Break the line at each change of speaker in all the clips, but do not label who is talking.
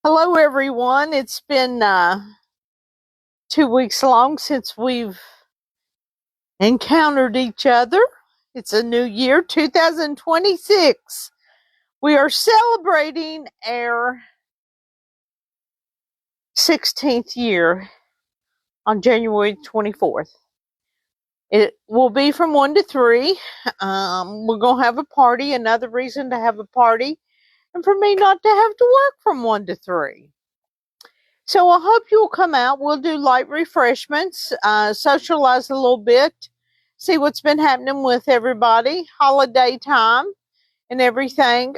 Hello, everyone. It's been 2 weeks long since we've encountered each other. It's a new year, 2026. We are celebrating our 16th year on January 24th. It will be from 1 to 3. We're going to have a party, another reason to have a party, and for me not to have to work from 1 to 3. So I hope you'll come out. We'll do light refreshments, socialize a little bit, see what's been happening with everybody, holiday time and everything.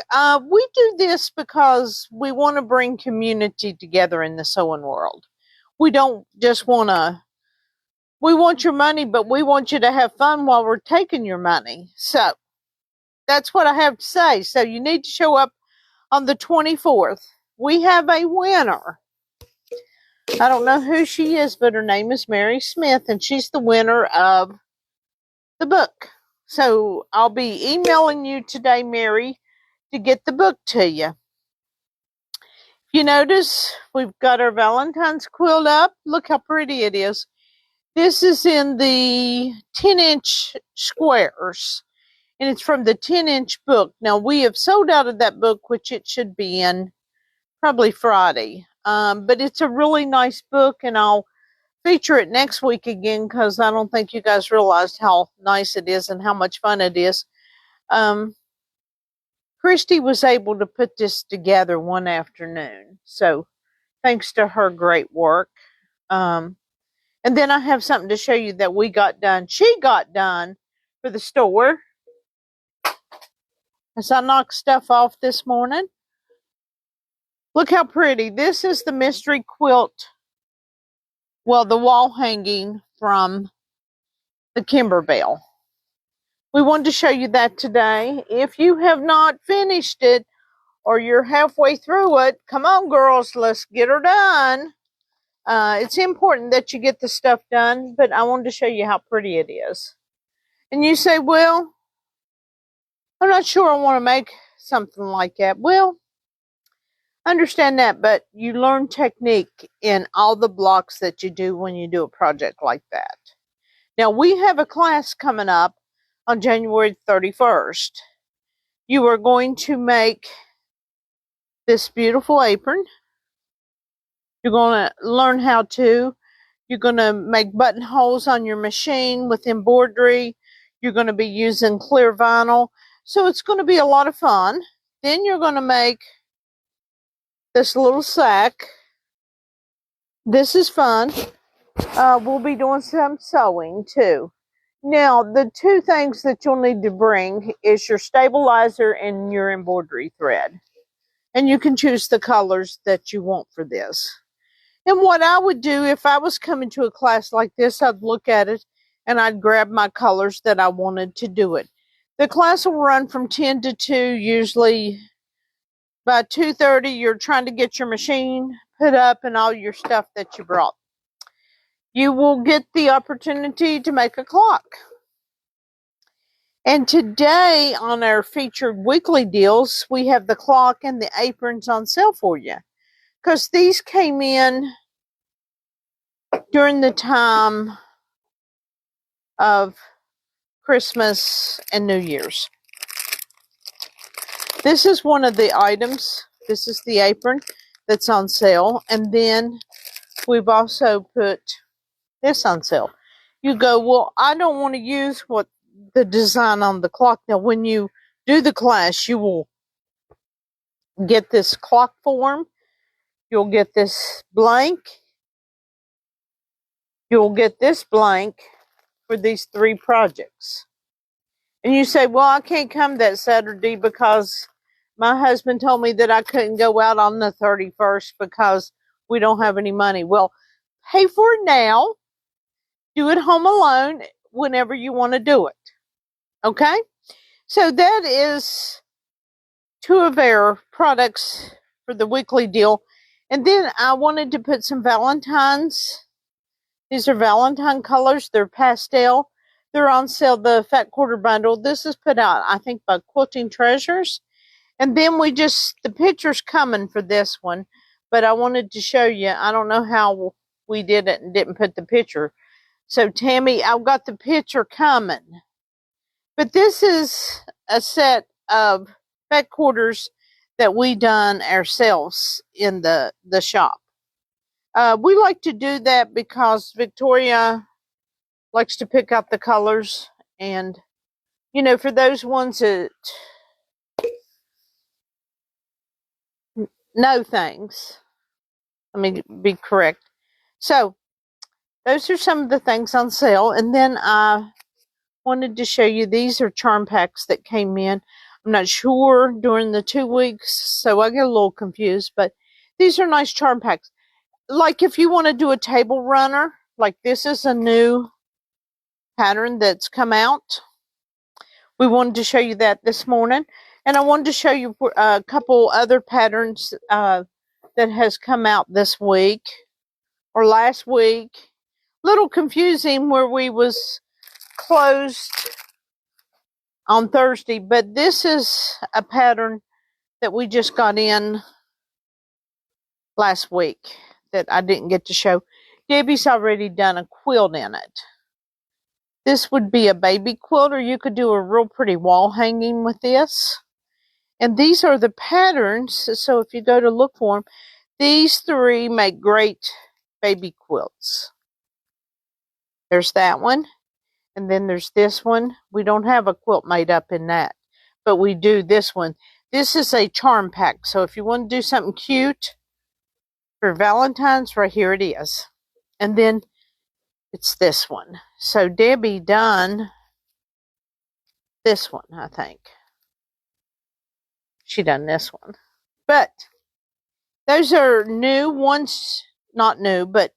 We do this because we want to bring community together in the sewing world. We don't just we want your money, but we want you to have fun while we're taking your money. So that's what I have to say. So you need to show up on the 24th. We have a winner. I don't know who she is, but her name is Mary Smith, and she's the winner of the book. So I'll be emailing you today, Mary, to get the book to you. If you notice, we've got our Valentine's quilt up. Look how pretty it is. This is in the 10-inch squares, and it's from the 10-inch book. Now, we have sold out of that book, which it should be in probably Friday. But it's a really nice book, and I'll feature it next week again because I don't think you guys realized how nice it is and how much fun it is. Christy was able to put this together one afternoon, so thanks to her great work. And then I have something to show you that we got done. She got done for the store. As I knocked stuff off this morning. Look how pretty. This is the mystery quilt. Well, the wall hanging from the Kimberbell. We wanted to show you that today. If you have not finished it or you're halfway through it, come on, girls, let's get her done. It's important that you get the stuff done, but I wanted to show you how pretty it is. And you say, well, I'm not sure I want to make something like that. Well, I understand that, but you learn technique in all the blocks that you do when you do a project like that. Now, we have a class coming up on January 31st. You are going to make this beautiful apron. You're going to learn how to. You're going to make buttonholes on your machine with embroidery. You're going to be using clear vinyl. So it's going to be a lot of fun. Then you're going to make this little sack. This is fun. We'll be doing some sewing too. Now, the two things that you'll need to bring is your stabilizer and your embroidery thread. And you can choose the colors that you want for this. And what I would do if I was coming to a class like this, I'd look at it and I'd grab my colors that I wanted to do it. The class will run from 10 to 2, usually by 2:30 you're trying to get your machine put up and all your stuff that you brought. You will get the opportunity to make a clock. And today on our featured weekly deals, we have the clock and the aprons on sale for you. Because these came in during the time of Christmas and New Year's. This is one of the items. This is the apron that's on sale. And then we've also put this on sale. You go, well, I don't want to use what the design on the clock. Now, when you do the class, you will get this clock form. You'll get this blank. You'll get this blank for these 3 projects. And you say, well, I can't come that Saturday because my husband told me that I couldn't go out on the 31st because we don't have any money. Well, pay for it now. Do it home alone whenever you want to do it. Okay? So that is 2 of our products for the weekly deal. And then I wanted to put some Valentine's. These are Valentine colors. They're pastel. They're on sale, the Fat Quarter Bundle. This is put out, I think, by Quilting Treasures. And then the picture's coming for this one. but I wanted to show you. I don't know how we did it and didn't put the picture. So Tammy, I've got the picture coming. But this is a set of bed quarters that we done ourselves in the shop. We like to do that because Victoria likes to pick out the colors, and you know, for those ones that know things, let me be correct. So those are some of the things on sale, and then I wanted to show you, these are charm packs that came in. I'm not sure during the 2 weeks, so I get a little confused, but these are nice charm packs. Like if you want to do a table runner, like this is a new pattern that's come out. We wanted to show you that this morning, and I wanted to show you a couple other patterns that has come out this week or last week. Little confusing where we was closed on Thursday, but this is a pattern that we just got in last week that I didn't get to show. Debbie's already done a quilt in it. This would be a baby quilt, or you could do a real pretty wall hanging with this. And these are the patterns, so if you go to look for them, these three make great baby quilts. There's that one, and then there's this one. We don't have a quilt made up in that, but we do this one. This is a charm pack, so if you want to do something cute for Valentine's, right here it is. And then it's this one. So Debbie done this one, I think. She done this one. But those are new ones, not new, but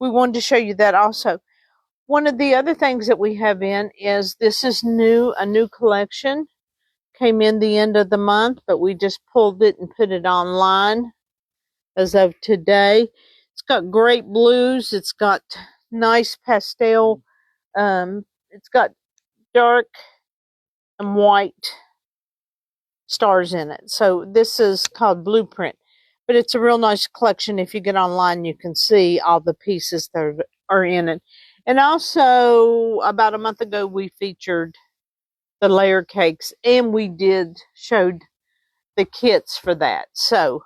we wanted to show you that also. One of the other things that we have in is this is new, a new collection. Came in the end of the month, but we just pulled it and put it online as of today. It's got great blues. It's got nice pastel. It's got dark and white stars in it. So this is called Blueprint. But it's a real nice collection. If you get online, you can see all the pieces that are in it. And also, about a month ago, we featured the layer cakes, and we showed the kits for that. So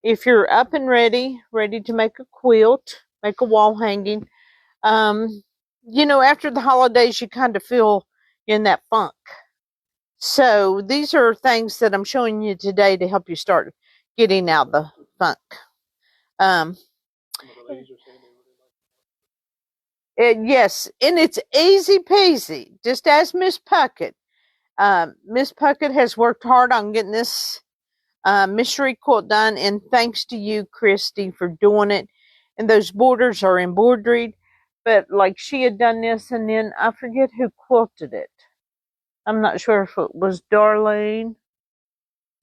if you're up and ready to make a quilt, make a wall hanging, you know, after the holidays, you kind of feel in that funk. So these are things that I'm showing you today to help you start getting out the funk. Yes, and it's easy peasy. Just ask Miss Puckett. Miss Puckett has worked hard on getting this mystery quilt done, and thanks to you, Christy, for doing it. And those borders are embroidered, but like she had done this, and then I forget who quilted it. I'm not sure if it was Darlene,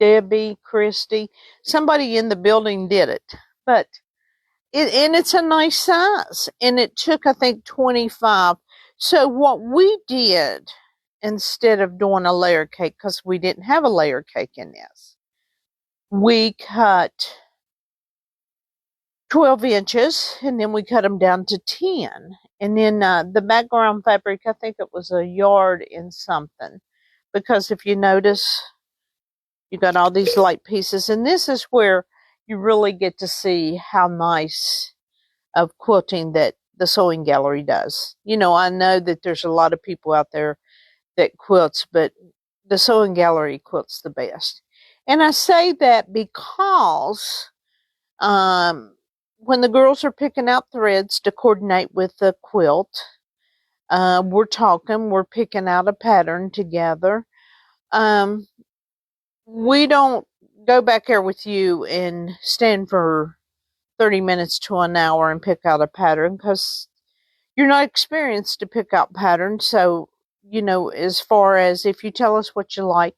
Debbie, Christy. Somebody in the building did it, but it's a nice size, and it took, I think, 25. So what we did, instead of doing a layer cake, because we didn't have a layer cake in this, we cut 12 inches, and then we cut them down to 10. And then the background fabric, I think it was a yard and something. Because if you notice, you got all these light pieces. And this is where you really get to see how nice of quilting that the sewing gallery does. You know, I know that there's a lot of people out there that quilts, but the sewing gallery quilts the best. And I say that because when the girls are picking out threads to coordinate with the quilt, we're picking out a pattern together. We don't go back there with you and stand for 30 minutes to an hour and pick out a pattern, because you're not experienced to pick out patterns. So, you know, as far as if you tell us what you like,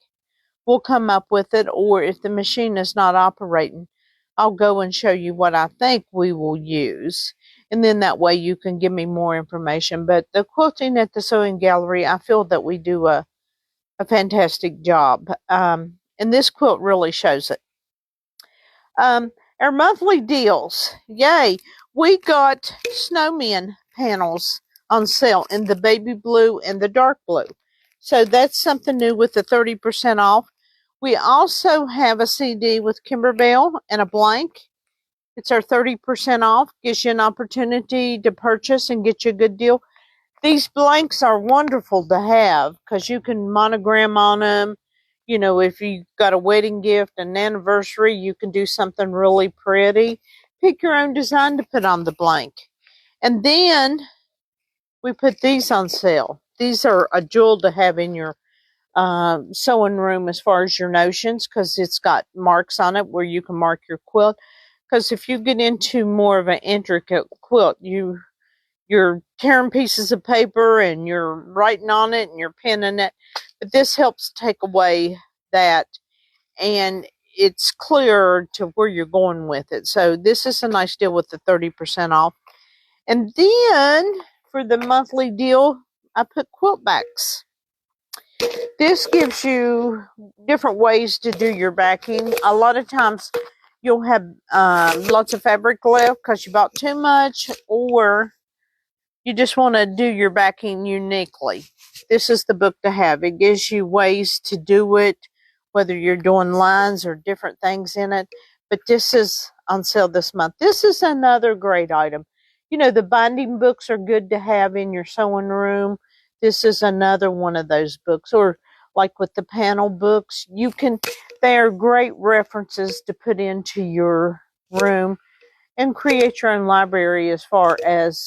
we'll come up with it. Or if the machine is not operating, I'll go and show you what I think we will use. And then that way you can give me more information. But the quilting at the sewing gallery, I feel that we do a fantastic job. And this quilt really shows it. our monthly deals. Yay. We got snowman panels on sale in the baby blue and the dark blue. So that's something new with the 30% off. We also have a CD with Kimberbell and a blank. It's our 30% off. Gives you an opportunity to purchase and get you a good deal. These blanks are wonderful to have because you can monogram on them. You know, if you got a wedding gift, an anniversary, you can do something really pretty. Pick your own design to put on the blank. And then we put these on sale. These are a jewel to have in your sewing room as far as your notions, because it's got marks on it where you can mark your quilt. Because if you get into more of an intricate quilt, you're tearing pieces of paper and you're writing on it and you're pinning it. But this helps take away that, and it's clear to where you're going with it. So this is a nice deal with the 30% off. And then for the monthly deal, I put quilt backs. This gives you different ways to do your backing. A lot of times you'll have lots of fabric left because you bought too much, or you just want to do your backing uniquely. This is the book to have. It gives you ways to do it, whether you're doing lines or different things in it. But this is on sale this month. This is another great item. You know, the binding books are good to have in your sewing room. This is another one of those books. Or like with the panel books, they are great references to put into your room and create your own library as far as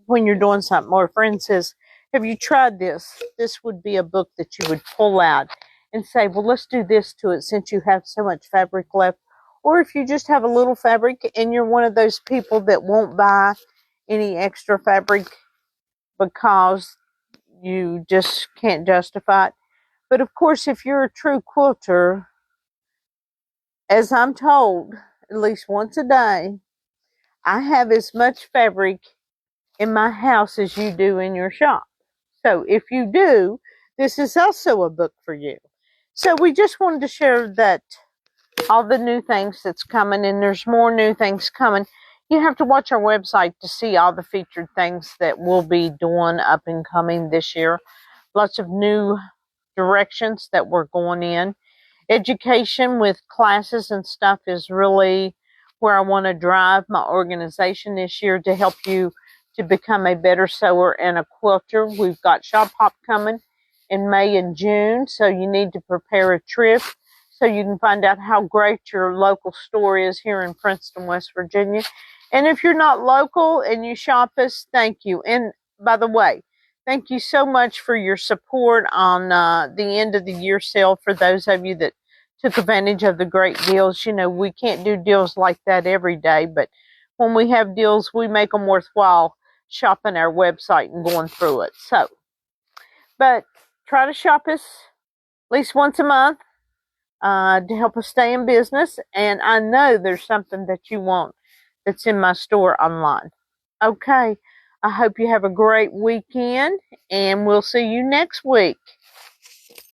when you're doing something. Or a friend says, have you tried this? This would be a book that you would pull out and say, well, let's do this to it since you have so much fabric left. Or if you just have a little fabric and you're one of those people that won't buy any extra fabric because you just can't justify it. But of course, if you're a true quilter, as I'm told, at least once a day, I have as much fabric in my house as you do in your shop. So if you do, this is also a book for you. So we just wanted to share that all the new things that's coming, and there's more new things coming. You have to watch our website to see all the featured things that we'll be doing up and coming this year. Lots of new directions that we're going in. Education with classes and stuff is really where I want to drive my organization this year to help you to become a better sewer and a quilter. We've got Shop Hop coming in May and June, so you need to prepare a trip so you can find out how great your local store is here in Princeton, West Virginia. And if you're not local and you shop us, thank you. And by the way, thank you so much for your support on the end of the year sale. For those of you that took advantage of the great deals, you know, we can't do deals like that every day, but when we have deals, we make them worthwhile shopping our website and going through it. So, but try to shop us at least once a month to help us stay in business. And I know there's something that you want that's in my store online. Okay, I hope you have a great weekend, and we'll see you next week.